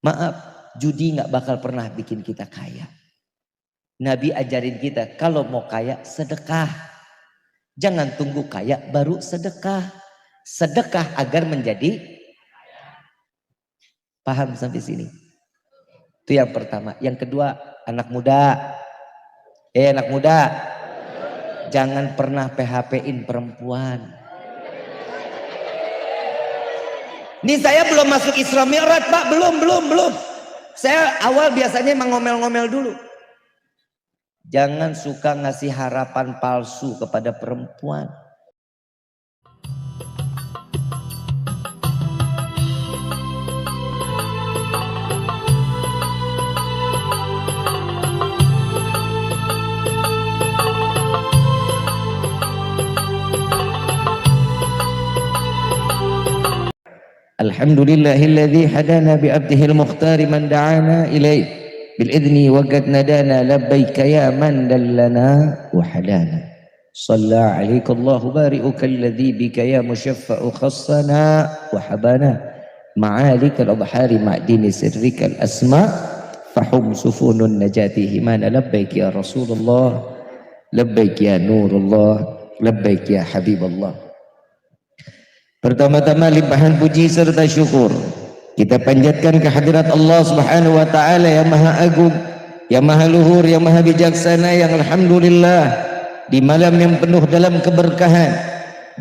Maaf, judi nggak bakal pernah bikin kita kaya. Nabi ajarin kita kalau mau kaya sedekah. Jangan tunggu kaya baru sedekah. Sedekah agar menjadi paham sampai sini. Itu yang pertama. Yang kedua, anak muda. Anak muda, jangan pernah PHP-in perempuan. Ini saya belum masuk Isra Mi'raj, Pak. Belum. Saya awal biasanya emang ngomel-ngomel dulu. Jangan suka ngasih harapan palsu kepada perempuan. Alhamdulillahilladzi hadana bi'abdihil mukhtar man da'ana ilaih bil'idni waqad nadana labbaika ya man dallana wa hadana salla alaika Allahu bari'uka alladzi bika ya musyaffa'u khassana wa habana ma'alika al-adhari ma'dini sirrika al-asma fahum sufunun najati himana labbaik ya Rasulullah labbaik ya Nurullah labbaik ya Habiballah. Pertama-tama limpahan puji serta syukur kita panjatkan kehadirat Allah Subhanahu wa taala yang Maha Agung, yang Maha Luhur, yang Maha Bijaksana, yang alhamdulillah di malam yang penuh dalam keberkahan,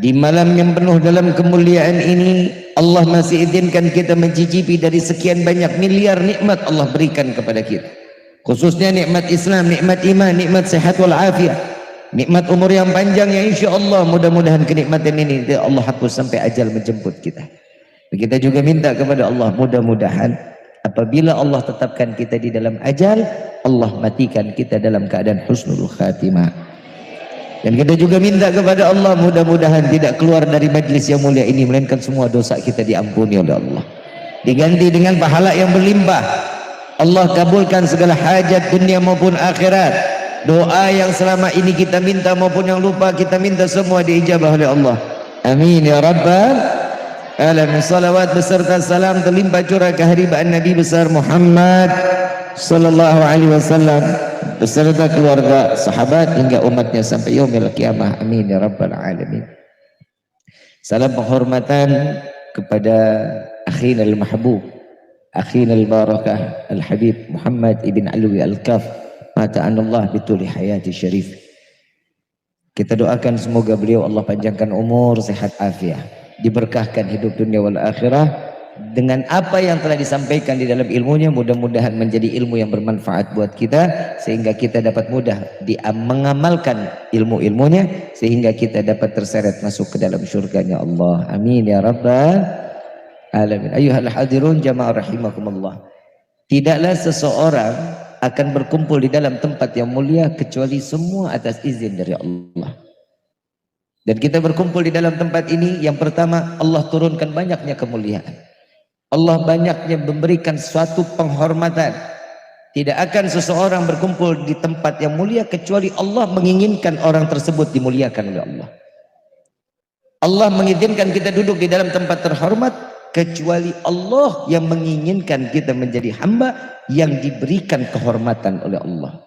di malam yang penuh dalam kemuliaan ini Allah masih izinkan kita mencicipi dari sekian banyak miliar nikmat Allah berikan kepada kita. Khususnya nikmat Islam, nikmat iman, nikmat sehat wal afiat. Nikmat umur yang panjang yang insya Allah mudah-mudahan kenikmatan ini Allah hapus sampai ajal menjemput kita. Kita juga minta kepada Allah mudah-mudahan apabila Allah tetapkan kita di dalam ajal, Allah matikan kita dalam keadaan husnul khatimah. Dan kita juga minta kepada Allah mudah-mudahan tidak keluar dari majlis yang mulia ini melainkan semua dosa kita diampuni oleh Allah. Diganti dengan pahala yang berlimpah. Allah kabulkan segala hajat dunia maupun akhirat. Doa yang selama ini kita minta maupun yang lupa kita minta semua diijabah oleh Allah. Amin ya rabbal alamin. Salawat beserta salam terlimpah curah keharibaan Nabi besar Muhammad sallallahu alaihi wasallam beserta keluarga, sahabat hingga umatnya sampai yaumil qiyamah. Amin ya rabbal alamin. Salam penghormatan kepada akhina al-mahbub, akhina al-barakah al-habib Muhammad ibn Alwi al-Kaf mata'anallah bituli hayati syarif. Kita doakan semoga beliau Allah panjangkan umur, sehat afiat, diberkahkan hidup dunia wal akhirah dengan apa yang telah disampaikan di dalam ilmunya, mudah-mudahan menjadi ilmu yang bermanfaat buat kita sehingga kita dapat mudah mengamalkan ilmu-ilmunya sehingga kita dapat terseret masuk ke dalam surganya Allah. Amin ya rabbal alamin. Ayyuhal hadirun jamaah rahimakumullah. Tidaklah seseorang akan berkumpul di dalam tempat yang mulia kecuali semua atas izin dari Allah. Dan kita berkumpul di dalam tempat ini, yang pertama Allah turunkan banyaknya kemuliaan. Allah banyaknya memberikan suatu penghormatan. Tidak akan seseorang berkumpul di tempat yang mulia kecuali Allah menginginkan orang tersebut dimuliakan oleh Allah. Allah mengizinkan kita duduk di dalam tempat terhormat kecuali Allah yang menginginkan kita menjadi hamba yang diberikan kehormatan oleh Allah.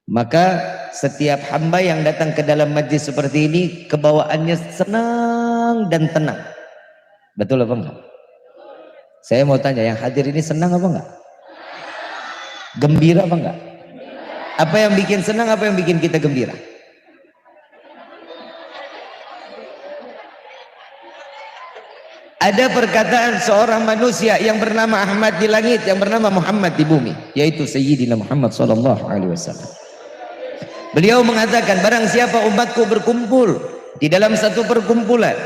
Maka setiap hamba yang datang ke dalam majlis seperti ini kebawaannya senang dan tenang. Betul apa enggak? Saya mau tanya, yang hadir ini senang apa enggak? Gembira apa enggak? Apa yang bikin senang, apa yang bikin kita gembira? Ada perkataan seorang manusia yang bernama Ahmad di langit, yang bernama Muhammad di bumi, yaitu Sayyidina Muhammad sallallahu alaihi wasallam. Beliau mengatakan, barang siapa umatku berkumpul di dalam satu perkumpulan,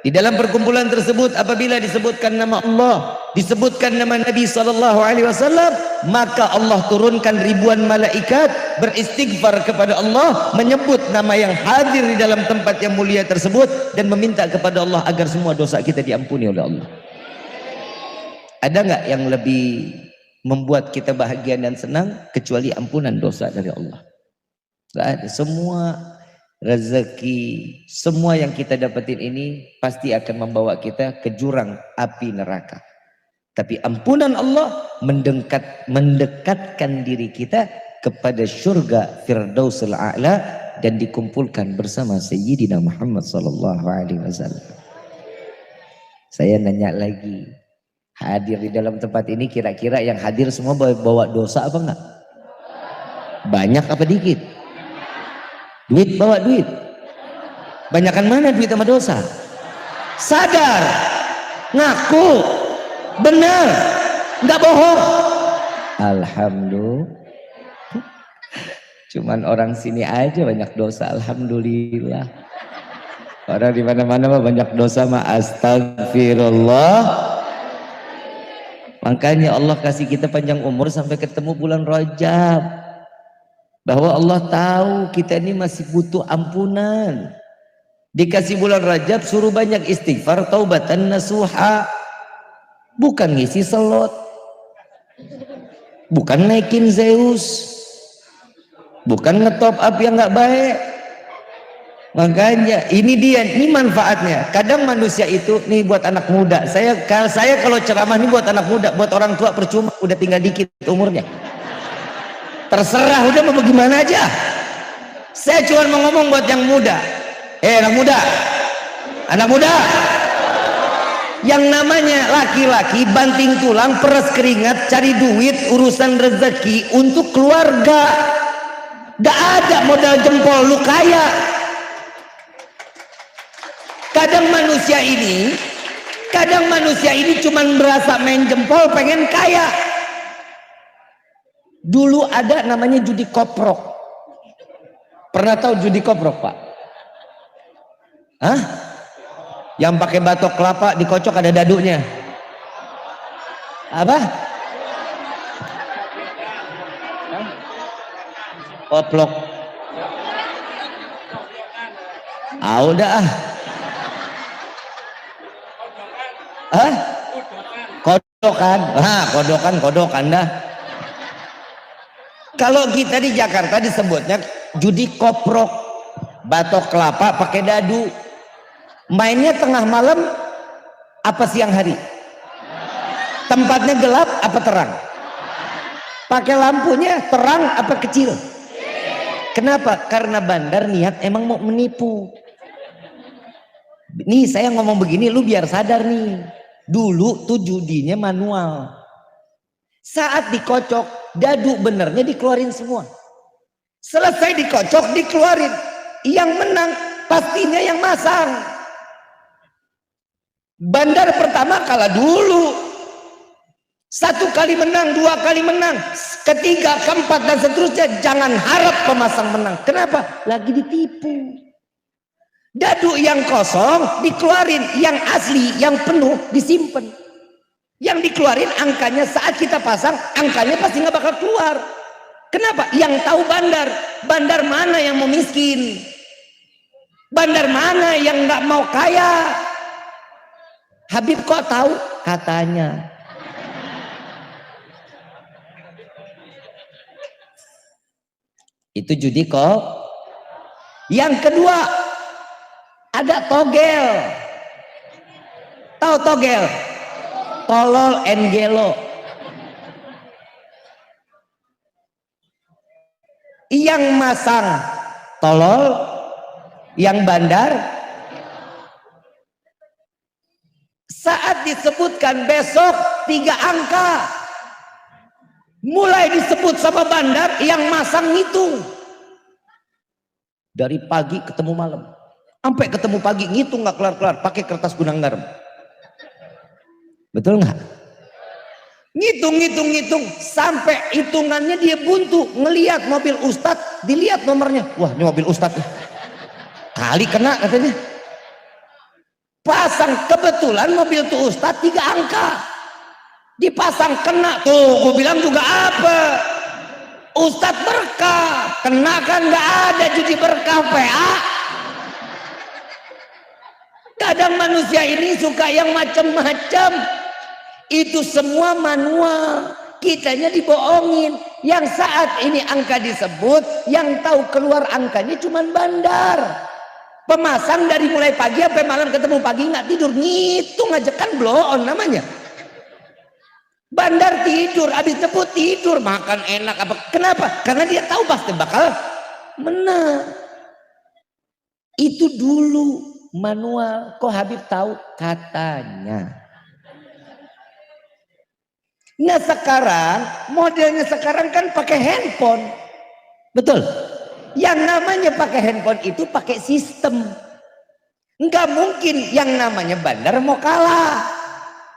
di dalam perkumpulan tersebut apabila disebutkan nama Allah, disebutkan nama Nabi sallallahu alaihi wasallam, maka Allah turunkan ribuan malaikat beristighfar kepada Allah, menyebut nama yang hadir di dalam tempat yang mulia tersebut dan meminta kepada Allah agar semua dosa kita diampuni oleh Allah. Ada nggak yang lebih membuat kita bahagia dan senang kecuali ampunan dosa dari Allah? Nggak ada. Semua rezeki, semua yang kita dapetin ini pasti akan membawa kita ke jurang api neraka. Tapi ampunan Allah mendekatkan diri kita kepada surga Firdausul A'la dan dikumpulkan bersama Sayyidina Muhammad sallallahu alaihi wasallam. Saya nanya lagi, hadir di dalam tempat ini kira-kira yang hadir semua bawa dosa apa enggak? Banyak apa dikit? Duit, bawa duit. Banyakan mana duit sama dosa? Sadar, ngaku, benar, nggak bohong. Alhamdulillah. Cuman orang sini aja banyak dosa, alhamdulillah. Orang di mana-mana mah banyak dosa mah astagfirullah. Makanya Allah kasih kita panjang umur sampai ketemu bulan Rajab. Bahwa Allah tahu kita ini masih butuh ampunan. Dikasih bulan Rajab suruh banyak istighfar, taubatan nasuha. Bukan ngisi selot. Bukan naikin Zeus. Bukan ngetop up yang nggak baik. Makanya ini manfaatnya. Kadang manusia itu nih buat anak muda. Saya kalau ceramah nih buat anak muda, buat orang tua percuma, udah tinggal dikit umurnya. Terserah, udah mau bagaimana aja. Saya cuma mau ngomong buat yang muda. Anak muda. Anak muda. Yang namanya laki-laki banting tulang, peres keringat, cari duit, urusan rezeki untuk keluarga. Gak ada modal jempol lu kaya. Kadang manusia ini cuman berasa main jempol pengen kaya. Dulu ada namanya judi koprok. Pernah tahu judi koprok, Pak? Hah? Yang pakai batok kelapa dikocok ada dadunya. Apa? Koplok. Udah kodokan dah. Kalau kita di Jakarta disebutnya judi koprok, batok kelapa pakai dadu. Mainnya tengah malam apa siang hari? Tempatnya gelap apa terang? Pakai lampunya terang apa kecil? Kenapa? Karena bandar niat emang mau menipu. Nih saya ngomong begini lu biar sadar nih. Dulu tuh judinya manual. Saat dikocok, dadu benernya dikeluarin semua. Selesai dikocok, dikeluarin. Yang menang pastinya yang masang. Bandar pertama kalah dulu. 1 kali menang, 2 kali menang, ketiga, keempat dan seterusnya. Jangan harap pemasang menang. Kenapa? Lagi ditipu. Dadu yang kosong dikeluarin, yang asli, yang penuh disimpan. Yang dikeluarin angkanya saat kita pasang, angkanya pasti nggak bakal keluar. Kenapa? Yang tahu bandar. Bandar mana yang mau miskin? Bandar mana yang nggak mau kaya? Habib kok tahu? Katanya. Itu judi kok. Yang kedua ada togel. Tahu togel? Tolol and gelo. Yang masang tolol, yang bandar. Saat disebutkan besok 3 angka, mulai disebut sama bandar, yang masang ngitung. Dari pagi ketemu malam, sampai ketemu pagi ngitung nggak kelar-kelar, pakai kertas gunang garam. Betul nggak? Ngitung sampai hitungannya dia buntu. Ngelihat mobil ustadz, dilihat nomornya, wah ini mobil ustadz kali kena katanya. Pasang, kebetulan mobil tuh ustadz 3 angka dipasang, kena tuh. Gue bilang juga apa, ustadz berkah, kena kan? Nggak ada judi berkah PA. Kadang manusia ini suka yang macam-macam. Itu semua manual, kitanya dibohongin. Yang saat ini angka disebut, yang tahu keluar angkanya cuman bandar. Pemasang dari mulai pagi sampai malam ketemu pagi nggak tidur, ngitung aja, kan blow on namanya. Bandar tidur, habis debut tidur, makan enak apa? Kenapa? Karena dia tahu pasti bakal menang. Itu dulu manual. Kok Habib tahu? Katanya. Nah sekarang, modelnya sekarang kan pakai handphone. Betul? Yang namanya pakai handphone itu pakai sistem. Enggak mungkin yang namanya bandar mau kalah.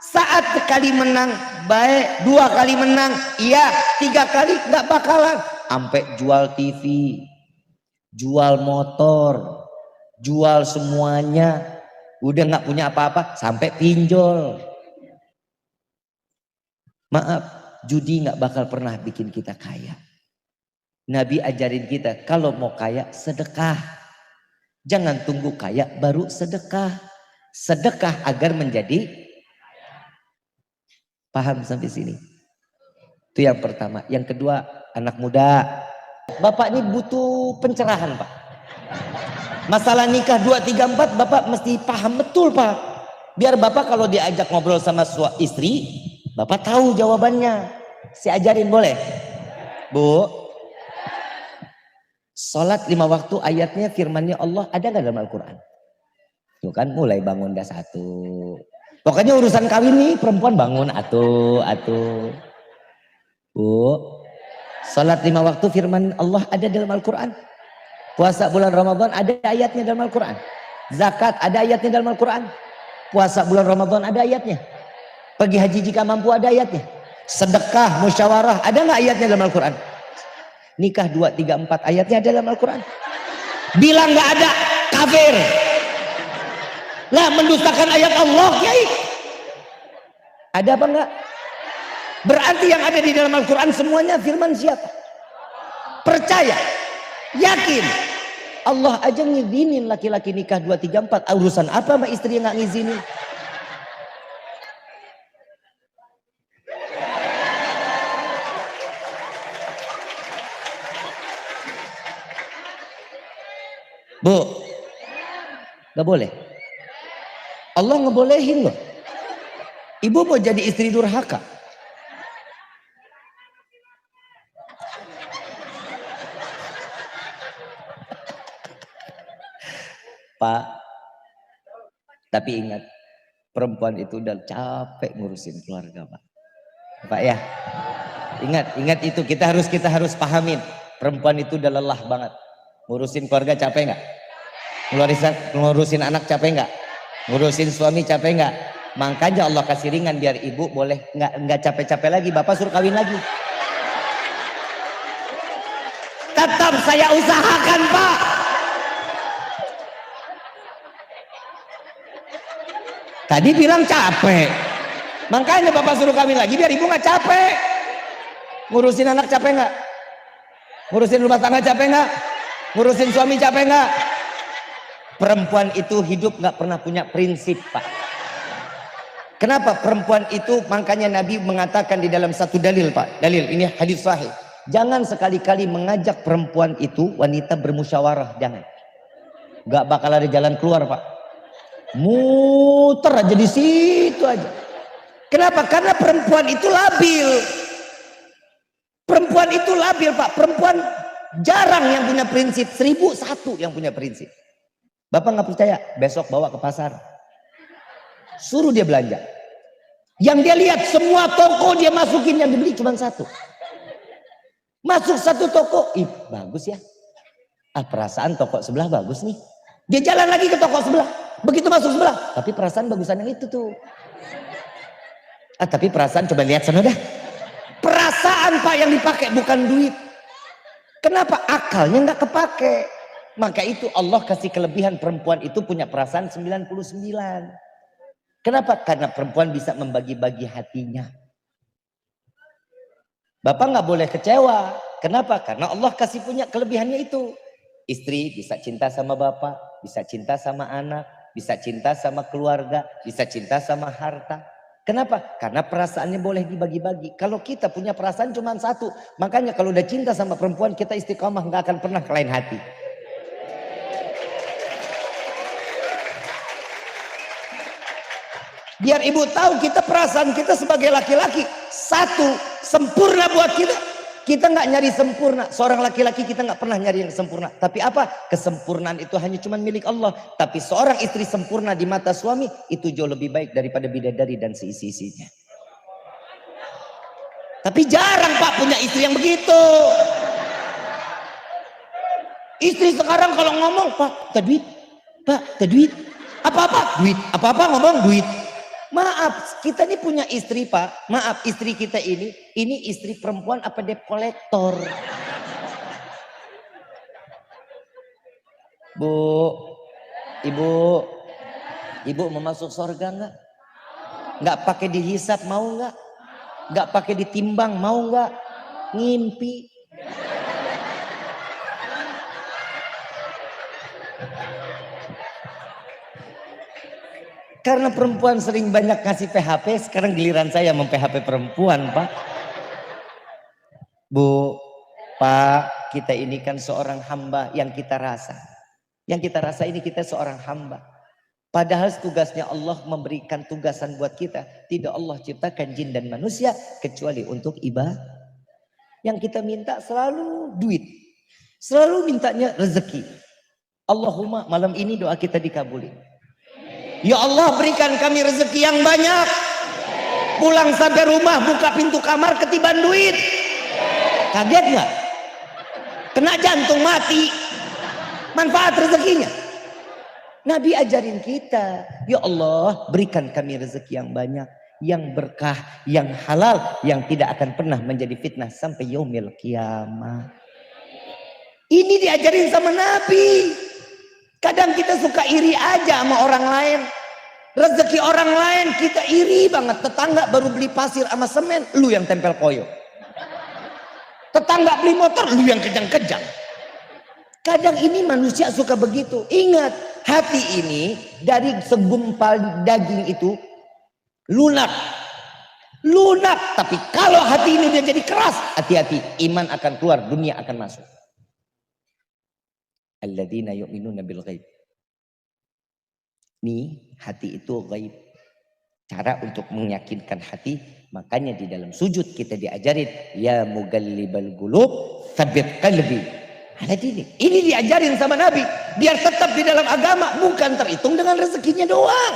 Saat sekali menang baik, 2 kali menang iya, 3 kali nggak bakalan. Sampai jual TV, jual motor, jual semuanya, udah nggak punya apa-apa, sampai pinjol. Maaf, judi nggak bakal pernah bikin kita kaya. Nabi ajarin kita kalau mau kaya sedekah, jangan tunggu kaya baru sedekah. Sedekah agar menjadi. Paham sampai sini? Itu yang pertama. Yang kedua, anak muda. Bapak ini butuh pencerahan, Pak. Masalah nikah 2, 3, 4, Bapak mesti paham betul, Pak. Biar Bapak kalau diajak ngobrol sama istri, Bapak tahu jawabannya. Saya ajarin boleh? Bu, sholat 5 waktu ayatnya firmannya Allah ada nggak dalam Al-Quran? Tuh kan mulai bangun dah 1. Pokoknya urusan kawin nih perempuan bangun atuh. Bu, salat 5 waktu firman Allah ada dalam Al-Quran. Puasa bulan Ramadan ada ayatnya dalam Al-Quran. Zakat ada ayatnya dalam Al-Quran. Puasa bulan Ramadan ada ayatnya. Pergi haji jika mampu ada ayatnya. Sedekah, musyawarah ada nggak ayatnya dalam Al-Quran? Nikah 2, 3, 4 ayatnya ada dalam Al-Quran. Bilang nggak ada, kafir. Lah mendustakan ayat Allah, Kiai. Ada apa enggak? Berarti yang ada di dalam Al-Quran semuanya firman siapa? Percaya, yakin. Allah aja ngizinin laki-laki nikah 2, 3, 4. Urusan apa sama istri yang nggak ngizinin? Bu, nggak boleh. Allah ngebolehin loh. Ibu mau jadi istri durhaka. Pak, tapi ingat, perempuan itu udah capek ngurusin keluarga, Pak. Pak ya, ingat itu kita harus pahamin. Perempuan itu udah lelah banget. Ngurusin keluarga capek nggak? Ngurusin anak capek nggak? Ngurusin suami capek nggak? Makanya Allah kasih ringan biar ibu boleh nggak capek-capek lagi. Bapak suruh kawin lagi. Tetap saya usahakan, Pak. Tadi bilang capek. Makanya Bapak suruh kawin lagi biar ibu nggak capek. Ngurusin anak capek nggak? Ngurusin rumah tangga capek nggak? Ngurusin suami capek nggak? Perempuan itu hidup nggak pernah punya prinsip, Pak. Kenapa perempuan itu? Makanya Nabi mengatakan di dalam satu dalil, Pak. Dalil ini hadis sahih. Jangan sekali-kali mengajak perempuan itu wanita bermusyawarah, jangan. Nggak bakal ada jalan keluar, Pak. Muter aja di situ aja. Kenapa? Karena perempuan itu labil. Perempuan itu labil, Pak. Perempuan jarang yang punya prinsip. 1001 yang punya prinsip. Bapak nggak percaya? Besok bawa ke pasar. Suruh dia belanja. Yang dia lihat semua toko dia masukin, yang dibeli cuma 1. Masuk 1 toko, ih bagus ya. Perasaan toko sebelah bagus nih. Dia jalan lagi ke toko sebelah. Begitu masuk sebelah, tapi perasaan bagusan yang itu tuh. Tapi perasaan coba lihat sana dah. Perasaan, Pak, yang dipakai bukan duit. Kenapa? Akalnya nggak kepake. Maka itu Allah kasih kelebihan perempuan itu punya perasaan 99. Kenapa? Karena perempuan bisa membagi-bagi hatinya. Bapak nggak boleh kecewa. Kenapa? Karena Allah kasih punya kelebihannya itu. Istri bisa cinta sama bapak, bisa cinta sama anak, bisa cinta sama keluarga, bisa cinta sama harta. Kenapa? Karena perasaannya boleh dibagi-bagi. Kalau kita punya perasaan cuma 1, makanya kalau udah cinta sama perempuan kita istiqomah, nggak akan pernah ke lain hati. Biar ibu tahu kita perasaan kita sebagai laki-laki satu sempurna buat kita. Kita nggak nyari sempurna. Seorang laki-laki kita nggak pernah nyari yang sempurna. Tapi apa? Kesempurnaan itu hanya cuma milik Allah. Tapi seorang istri sempurna di mata suami itu jauh lebih baik daripada bidadari dan seisi-isinya. Tapi jarang Pak punya istri yang begitu. Istri sekarang kalau ngomong, Pak, duit, Pak, duit, apa-apa, duit, apa-apa ngomong duit. Maaf, kita ini punya istri Pak. Maaf, istri kita ini istri perempuan apa debt collector? Bu, ibu mau masuk surga nggak? Nggak pakai dihisap mau nggak? Nggak pakai ditimbang mau nggak? Ngimpi. Karena perempuan sering banyak ngasih PHP, sekarang giliran saya mem-PHP perempuan, Pak. Bu, Pak, kita ini kan seorang hamba yang kita rasa. Yang kita rasa ini kita seorang hamba. Padahal tugasnya Allah memberikan tugasan buat kita. Tidak Allah ciptakan jin dan manusia kecuali untuk ibadah. Yang kita minta selalu duit. Selalu mintanya rezeki. Allahumma malam ini doa kita dikabulin. Ya Allah berikan kami rezeki yang banyak. Pulang sampai rumah buka pintu kamar ketiban duit. Kaget nggak? Kena jantung mati. Manfaat rezekinya. Nabi ajarin kita. Ya Allah berikan kami rezeki yang banyak. Yang berkah, yang halal. Yang tidak akan pernah menjadi fitnah sampai yaumil kiamah. Ini diajarin sama Nabi. Kadang kita suka iri aja sama orang lain. Rezeki orang lain kita iri banget. Tetangga baru beli pasir sama semen, lu yang tempel koyo. Tetangga beli motor, lu yang kejang-kejang. Kadang ini manusia suka begitu. Ingat, hati ini dari segumpal daging itu lunak. Lunak, tapi kalau hati ini dia jadi keras, hati-hati, iman akan keluar, dunia akan masuk. Alladzina yu'minuna bil ghaib. Nih, hati itu ghaib. Cara untuk meyakinkan hati, makanya di dalam sujud kita diajarin ya mugallibal qulub tsabbit qalbi. Ada ini diajarin sama Nabi biar tetap di dalam agama, bukan terhitung dengan rezekinya doang.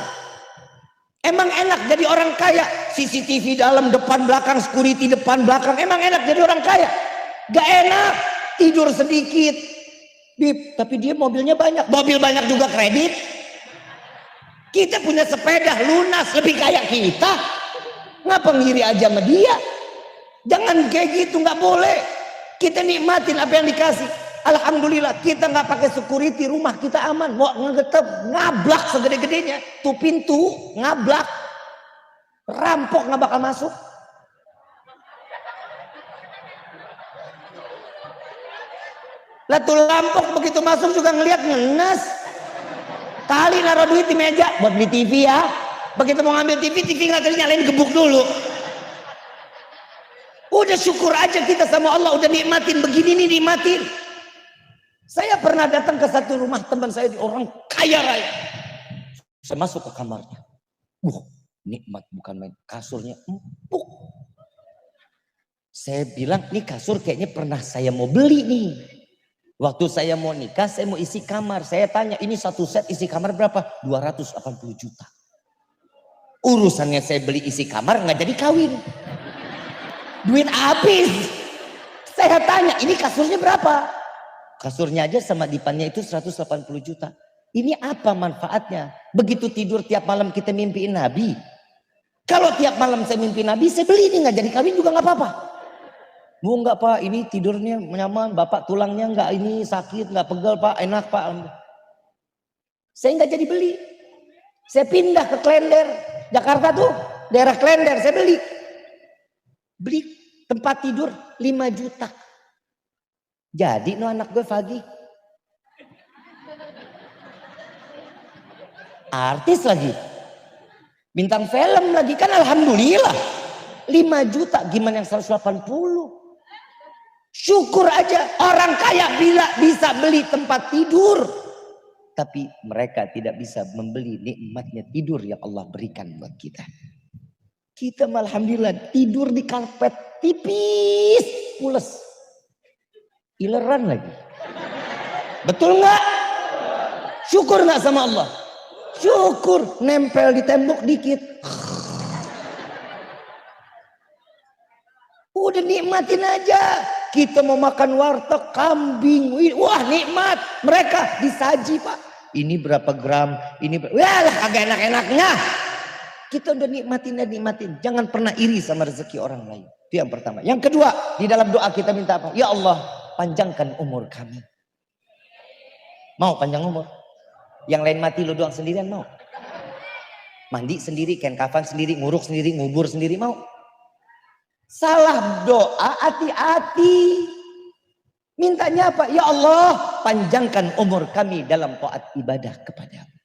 Emang enak jadi orang kaya, CCTV dalam depan belakang, security depan belakang, emang enak jadi orang kaya? Gak enak, tidur sedikit. Bib, tapi dia mobilnya banyak. Mobil banyak juga kredit. Kita punya sepeda lunas lebih kaya kita. Ngapa ngiri aja sama dia? Jangan kayak gitu, nggak boleh. Kita nikmatin apa yang dikasih. Alhamdulillah kita nggak pakai security, rumah kita aman. Mau ngegetep ngablak segede-gedenya. Tuh pintu ngablak. Rampok nggak bakal masuk. Lah tuh lampok begitu masuk juga ngelihat ngenes. Kali naruh duit di meja buat beli TV ya. Begitu mau ngambil TV nggak nyalain gebuk dulu. Udah syukur aja kita sama Allah, udah nikmatin begini nih, nikmatin. Saya pernah datang ke satu rumah teman saya, di orang kaya raya. Saya masuk ke kamarnya. Nikmat bukan main, kasurnya empuk. Saya bilang, nih kasur kayaknya pernah saya mau beli nih. Waktu saya mau nikah, saya mau isi kamar. Saya tanya, ini satu set isi kamar berapa? 280 juta. Urusannya saya beli isi kamar, nggak jadi kawin. Duit habis. Saya tanya, ini kasurnya berapa? Kasurnya aja sama dipannya itu 180 juta. Ini apa manfaatnya? Begitu tidur tiap malam kita mimpiin Nabi. Kalau tiap malam saya mimpi Nabi, saya beli ini, nggak jadi kawin juga nggak apa-apa. Bu enggak Pak, ini tidurnya nyaman, Bapak tulangnya enggak ini sakit, enggak pegel Pak, enak Pak. Saya enggak jadi beli. Saya pindah ke Klender, Jakarta tuh, daerah Klender, saya beli. Beli tempat tidur 5 juta. Jadi no anak gue Fagi. Artis lagi. Bintang film lagi, kan alhamdulillah. 5 juta, gimana yang 180? Syukur aja orang kaya bila bisa beli tempat tidur. Tapi mereka tidak bisa membeli nikmatnya tidur yang Allah berikan buat kita. Kita alhamdulillah tidur di karpet tipis, pules. Ileran lagi. Betul nggak? Syukur nggak sama Allah? Syukur. Nempel di tembok dikit. Udah nikmatin aja. Kita mau makan warteg kambing. Wah nikmat. Mereka disaji pak. Ini berapa gram, ini lah agak enak-enaknya. Kita udah nikmatin. Jangan pernah iri sama rezeki orang lain. Itu yang pertama. Yang kedua, di dalam doa kita minta apa? Ya Allah, panjangkan umur kami. Mau panjang umur? Yang lain mati lu doang sendirian mau? Mandi sendiri, kain kafan sendiri, nguruk sendiri, ngubur sendiri mau? Salah doa, hati-hati. Mintanya apa? Ya Allah, panjangkan umur kami dalam taat ibadah kepadamu.